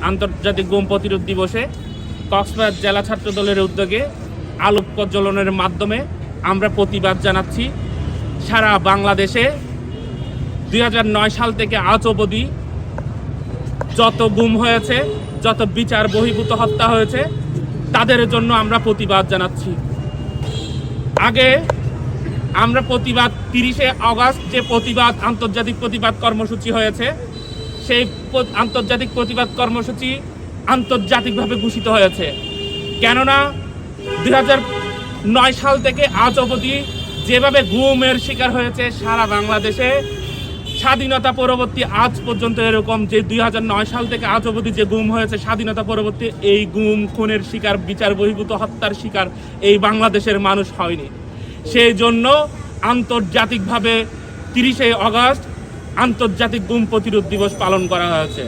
আন্তর্জাতিক গুম প্রতিরোধ দিবসে কক্সবাজার জেলা ছাত্র দলের উদ্যোগে আলোক প্রজ্বলনের মাধ্যমে আমরা প্রতিবাদ জানাচ্ছি। সারা বাংলাদেশে 2009 সাল থেকে আজ অবধি যত গুম হয়েছে, যত বিচার বহির্ভূত হত্যা হয়েছে, তাদের জন্য আমরা প্রতিবাদ জানাচ্ছি। আগে আমরা প্রতিবাদ 30শে আগস্ট যে আন্তর্জাতিক প্রতিবাদ কর্মসূচি হয়েছে, সেই আন্তর্জাতিক প্রতিবাদ কর্মসূচি আন্তর্জাতিকভাবে ঘোষিত হয়েছে। কেননা 2009 সাল থেকে আজ অবধি যেভাবে গুমের শিকার হয়েছে সারা বাংলাদেশে, স্বাধীনতা পরবর্তী আজ পর্যন্ত এরকম যে 2009 সাল থেকে আজ অবধি যে গুম হয়েছে, স্বাধীনতা পরবর্তী এই গুম খুনের শিকার, বিচার বহির্ভূত হত্যার শিকার এই বাংলাদেশের মানুষ হয়নি। সেই জন্য আন্তর্জাতিকভাবে 30শে আগস্ট আন্তর্জাতিক গুম প্রতিরোধ দিবস পালন করা হয়েছে।